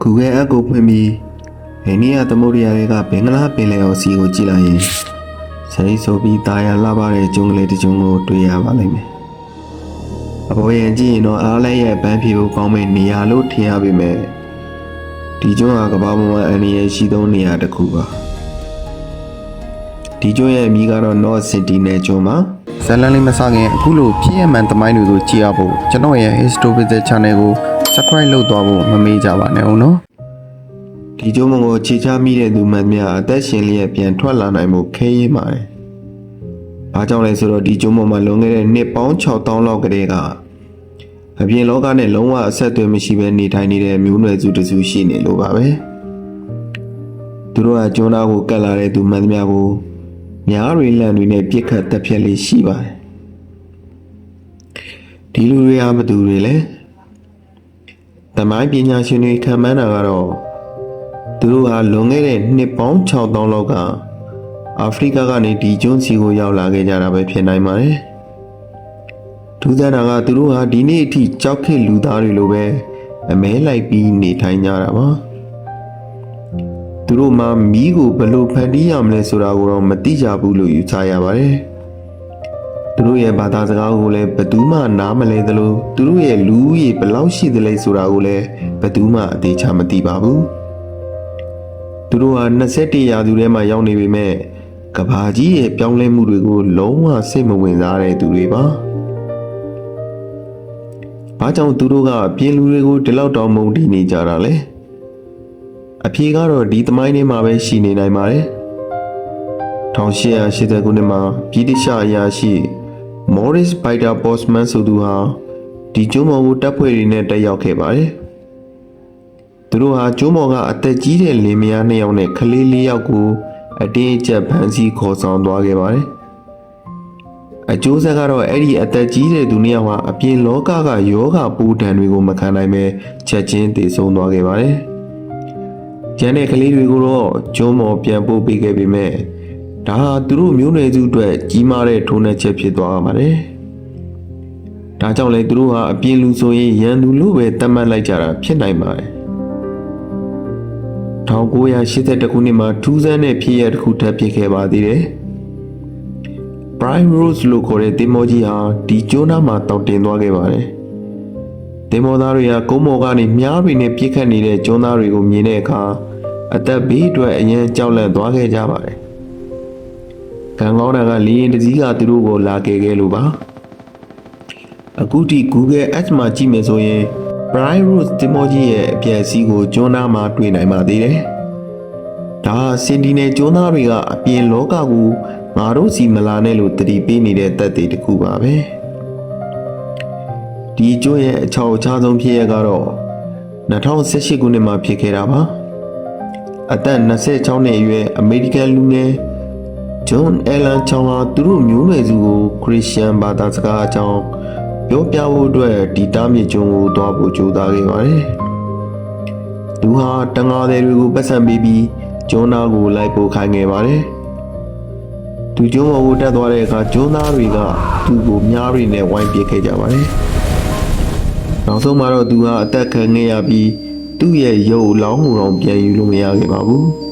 Google အပ်ကိုဖွင့်ပြီးအိန္ဒိယသမုဒ္ဒရာတွေကဘင်္ဂလားပင်လယ်အော်စီကိုကြည့်လိုက်ရင်စိတ်ဆိုပြီးတာယာလှပတဲ့ကျွန်းကလေးတစ်ကျွန်းကိုတွေ့ရပါလိမ့်မယ်။အပေါ်ယံကြည့်ရင်တော့အားလည်းရဲ့ဗန်းဖြေဖို့ကောင်းမဲ့နေရာလို့ထင်ရပေမဲ့ဒီကျွန်းဟာကမ္ဘာပေါ်မှာအန္တရာယ်ရှိဆုံးနေရာတစ်ခုပါ။ဒီကျွန်းရဲ့အမည်ကတော့ North Sentinel ကျွန်းပါ။ဇာတ်လမ်းလေးမစခင်အခုလိုဖြစ်ရမှန်သမိုင်းတွေကိုကြည့်ရဖို့ကျွန်တော်ရဲ့ History Visit Channel ကို Subscribe လုပ်သွားဖို့မမေ့ကြပါနဲ့ဦးနော်။ဒီကျွန်းကိုခြေချမိတဲ့သူမှန်များအသက်ရှင်လျက်ပြန်ထွက်လာနိုင်မှုခဲရင်းပါတယ်။ဘာကြောင့်လဲဆိုတော့ဒီကျွန်းပေါ်မှာလွန်ခဲ့တဲ့နှစ်ပေါင်း6000လောက်ကတည်းကအပြင်လောကနဲ့လုံးဝအဆက်အသွယ်မရှိဘဲနေထိုင်နေတဲ့မျိုးနွယ်စုတစုရှိနေလို့ပါပဲ။သူတို့ကကျွန်းသားကိုကတ်လာတဲ့သူမှန်များကိုများတွေလန့်တွေနဲ့ပြစ်ခတ်တပ်ဖြတ်လေးရှိပါတယ်။ဒီလူတွေဟာဘယ်သူတွေလဲ။သမိုင်းပညာရှင်တွေခံမှန်းတာကတော့သူတို့ဟာလွန်ခဲ့တဲ့နှစ်ပေါင်း6000လောက်ကအာဖရိကကနေဒီကျွန်းစီကိုရောက်လာခဲ့ကြတာပဲဖြစ်နိုင်ပါတယ်။ထူးခြားတာကသူတို့ဟာဒီနေ့အထိကြောက်ခေတ်လူသားတွေလိုပဲအမဲလိုက်ပြီးနေထိုင်ကြတာပါ။သူတို့မှမီးကိုဘယ်လိုဖန်တီးရမလဲဆိုတာကိုတော့မသိကြဘူးလို့ယူဆရပါတယ်။သူတို့ရဲ့ဘာသာစကားကိုလည်းဘယ်သူမှနားမလဲသလိုသူတို့ရဲ့လူဦးရေဘယ်လောက်ရှိသလဲဆိုတာကိုလည်းဘယ်သူမှအသေးချာမသိပါဘူး။သူတို့ဟာ21ရာစုထဲမှာရောက်နေပေမဲ့ကဘာကြီးရဲ့ပြောင်းလဲမှုတွေကိုလုံးဝစိတ်မဝင်စားတဲ့သူတွေပါ။ဘာကြောင့်သူတို့ကအပြင်လူတွေကိုဒီလောက်တောင်မုန်းတီးနေကြတာလဲ။အဖြေကတော့ဒီသမိုင်းထဲမှာပဲရှိနေနိုင်ပါတယ်။1880ခုနှစ်မှာဗြိတိရှအရာရှိ Morris Bader Bosman ဆိုသူဟာဒီကျွန်းပေါ်ကိုတပ်ဖွဲ့တွေနဲ့တက်ရောက်ခဲ့ပါတယ်။သူတို့ဟာကျွန်းပေါ်ကအသက်ကြီးတဲ့လင်မယား2ယောက်နဲ့ကလေး4ယောက်ကိုအတင်းအကျပ်ဖမ်းဆီးခေါ်ဆောင်သွားခဲ့ပါတယ်။အကျိုးဆက်ကတော့အဲ့ဒီအသက်ကြီးတဲ့သူ2ယောက်ဟာအပြင်လောကကယောဂပူဒဏ်တွေကိုမခံနိုင်ပဲချက်ချင်းသေဆုံးသွားခဲ့ပါတယ်။ကျန်တဲ့ကလေးတွေကိုတော့ကျွန်းပေါ်ပြန်ပို့ပေးခဲ့ပေမဲ့ဒါဟာသူတို့မျိုးနွယ်စုအတွက်ကြီးမားတဲ့ထိုးနှက်ချက်ဖြစ်သွားပါတယ်။ဒါကြောင့်လေသူတို့ဟာအပြင်လူဆိုရင်ရန်သူလို့ပဲသတ်မှတ်လိုက်ကြတာဖြစ်နိုင်ပါတယ်။1982ခုနှစ်မှာထူးဆန်းတဲ့ဖြစ်ရပ်တစ်ခုထပ်ဖြစ်ခဲ့ပါသေးတယ်။ Prime Rose လို့ခေါ်တဲ့သင်္ဘောကြီးဟာဒီကျွန်းသားမှာတောက်တင်သွားခဲ့ပါတယ်။သင်္ဘောသားတွေကကုန်းပေါ်ကနေမြားတွေနဲ့ပြစ်ခတ်နေတဲ့ကျွန်းသားတွေကိုမြင်တဲ့အခါအသက်ဘေးအတွက်အရင်ကြောက်လန့်သွားခဲ့ကြပါတယ်။ကံကောင်းတာကလေရင်တစည်းကသူတို့ကိုလာခဲ့လို့ပါ။အခုထိ Google Earth မှာကြည့်မယ်ဆိုရင် Prime Rose သင်္ဘောကြီးရဲ့အပျက်အစီးကိုကျွန်းသားမှာတွေ့နိုင်ပါသေးတယ်။ဒါစင်တီနယ်ကျွန်းသားတွေကအပြင်လောကကိုငါတို့စီမလာနဲ့လို့တတိပေးနေတဲ့သက်သေတစ်ခုပါပဲ။ဒီကျွန်းရဲ့အချောက်အချားဆုံးဖြစ်ရကတော့2018ခုနှစ်မှာဖြစ်ခဲ့တာပါ။အသက်26နှစ်အရွယ်အမေရိကန်လူငယ်ဂျွန်အယ်လန်ချောင်းဟာသူတို့မျိုးနွယ်စုကိုခရစ်ယာန်ဘာသာစကားအကြောင်းပြောပြဖို့အတွက်ဒီတားမြစ်ကျွန်းကိုသွားဖို့ကြိုးစားခဲ့ပါတယ်။သူဟာတန်ငါးတွေကိုပတ်စံပေးပြီးကျွန်းသားကိုလိုက်ပို့ခိုင်းခဲ့ပါတယ်။သူကျွန်းပေါ်ကိုတက်သွားတဲ့အခါကျွန်းသားတွေကသူ့ကိုမြားတွေနဲ့ဝိုင်းပစ်ခဲ့ကြပါတယ်။နောက်ဆုံးမှာတော့သူဟာအသက်ခံခဲ့ရပြီးသူ့ရဲ့ရုပ်လောင်းမှုတော့ပြန်ယူလို့မရခဲ့ပါဘူး။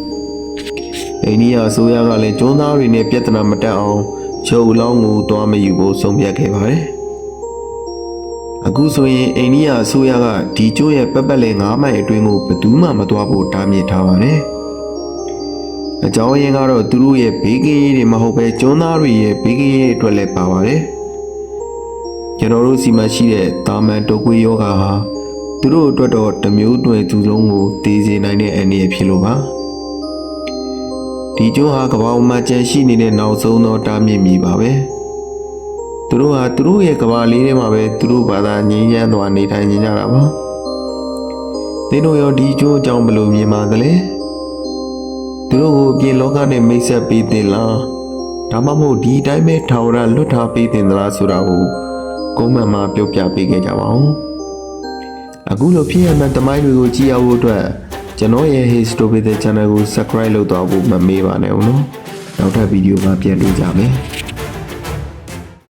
အိန္ဒိယအစိုးရကလည်းကျွန်းသားတွေနဲ့ပြဿနာမတက်အောင်ရုပ်လောင်းကိုသွားမယူဖို့ဆုံးဖြတ်ခဲ့ပါတယ်။အခုဆိုရင်အိန္ဒိယအစိုးရကဒီကျွန်းရဲ့ပတ်ပတ်လည်9မိုင်အတွင်းကိုဘယ်သူမှမသွားဖို့တားမြစ်ထားပါတယ်။အကြောင်းရင်းကတော့သူတို့ရဲ့ဘေးကင်းရေးတွေမဟုတ်ပဲကျွန်းသားတွေရဲ့ဘေးကင်းရေးအတွက်လည်းပါပါတယ်။ကျွန်တော်တို့စီမှာရှိတဲ့တာမန်တုပ်ကွေးယောဂါဟာသူတို့အတွက်တော့တမျိုးတွယ်သူလုံးကိုတည်စေနိုင်တဲ့အန္တရာယ်ဖြစ်လို့ပါဒီကျွန်းဟာကမ္ဘာမှာကျန်ရှိနေတဲ့နောက်ဆုံးသောတားမြစ်မီပါပဲသူတို့ဟာသူတို့ရဲ့ကမ္ဘာလေးထဲမှာပဲသူတို့ဘာသာငြိမ်းချမ်းစွာနေထိုင်နေကြတာပါသင်တို့ရောဒီကျွန်းအကြောင်းဘယ်လိုမြင်ပါသလဲသူတို့ကိုပြင်လောကနဲ့မိတ်ဆက်ပေးတင်လားဒါမှမဟုတ်ဒီအတိုင်းပဲထာဝရလွတ်ထားပေးတင်သလားဆိုတာကိုကုန်းမှန်မှာပြောပြပေးခဲ့ကြပါဦးအခုလိုဖြစ်ရမယ့်သမိုင်းတွေကိုကြည့်ရဖို့အတွက်ကျွန်တော်ရဲ့ History Visit Channel ကို Subscribe လုပ်သွားဖို့မမေ့ပါနဲ့ဦးနော်နောက်ထပ်ဗီဒီယိုမှာပြန်တွေ့ကြမယ်